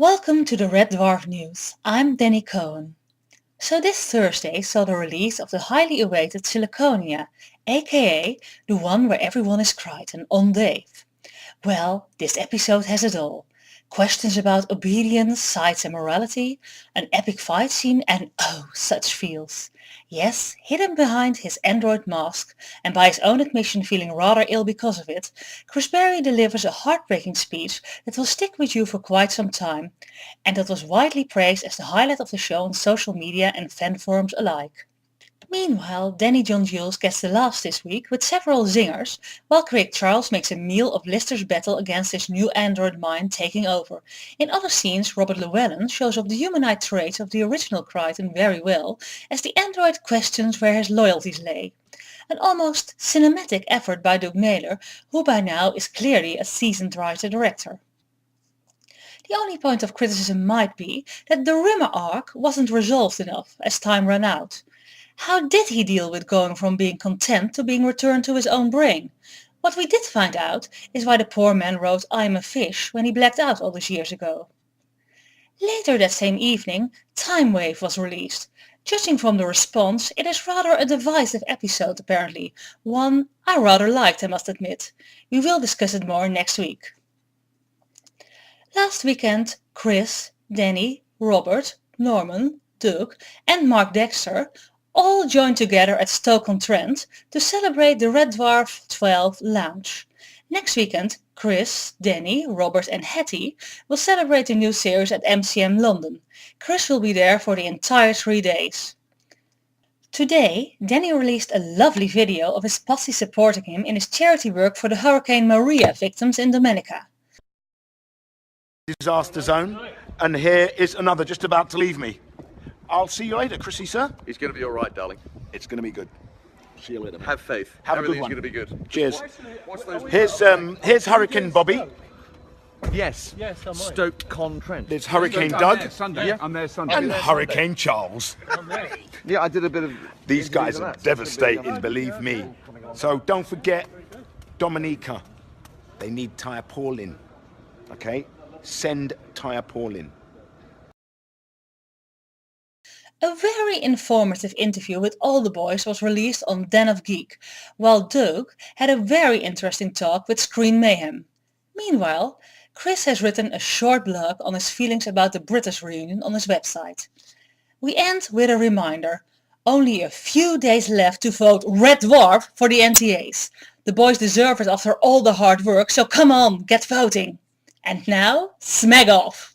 Welcome to the Red Dwarf News. I'm Danny Cohen. So this Thursday saw the release of the highly awaited Siliconia, aka the one where everyone is Crichton on Dave. Well, this episode has it all. Questions about obedience, sides and morality, an epic fight scene and oh, such feels. Yes, hidden behind his android mask and by his own admission feeling rather ill because of it, Chris Berry delivers a heartbreaking speech that will stick with you for quite some time and that was widely praised as the highlight of the show on social media and fan forums alike. Meanwhile, John-Jules gets the laughs this week with several zingers, while Craig Charles makes a meal of Lister's battle against his new android mind taking over. In other scenes, Robert Llewellyn shows off the humanoid traits of the original Crichton very well, as the android questions where his loyalties lay. An almost cinematic effort by Doug Naylor, who by now is clearly a seasoned writer-director. The only point of criticism might be that the Rimmer arc wasn't resolved enough as time ran out. How did he deal with going from being content to being returned to his own brain? What we did find out is why the poor man wrote "I'm a fish" when he blacked out all those years ago. Later that same evening, Time Wave was released. Judging from the response, it is rather a divisive episode apparently, one I rather liked I must admit. We will discuss it more next week. Last weekend, Chris, Danny, Robert, Norman, Doug and Mark Dexter all joined together at Stoke-on-Trent to celebrate the Red Dwarf 12 launch. Next weekend, Chris, Danny, Robert and Hattie will celebrate the new series at MCM London. Chris will be there for the entire 3 days. Today, Danny released a lovely video of his posse supporting him in his charity work for the Hurricane Maria victims in Dominica. Disaster zone, and here is another just about to leave me. I'll see you later, Chrissy, sir. He's going to be all right, darling. It's going to be good. See you later, mate. Have faith. Have a good Everything's one. going to be good. Cheers. What's those? Here's Hurricane Bobby. Yes. Stoke-on-Trent. There's Hurricane Doug. Sunday. Yeah. I'm there Sunday. And Hurricane Charles. Yeah, I did a bit of... These guys are devastating, believe me. So don't forget Dominica. They need tarpaulin. Okay? Send tarpaulin. A very informative interview with all the boys was released on Den of Geek, while Doug had a very interesting talk with Screen Mayhem. Meanwhile, Chris has written a short blog on his feelings about the British reunion on his website. We end with a reminder. Only a few days left to vote Red Dwarf for the NTAs. The boys deserve it after all the hard work, so come on, get voting. And now, smack off!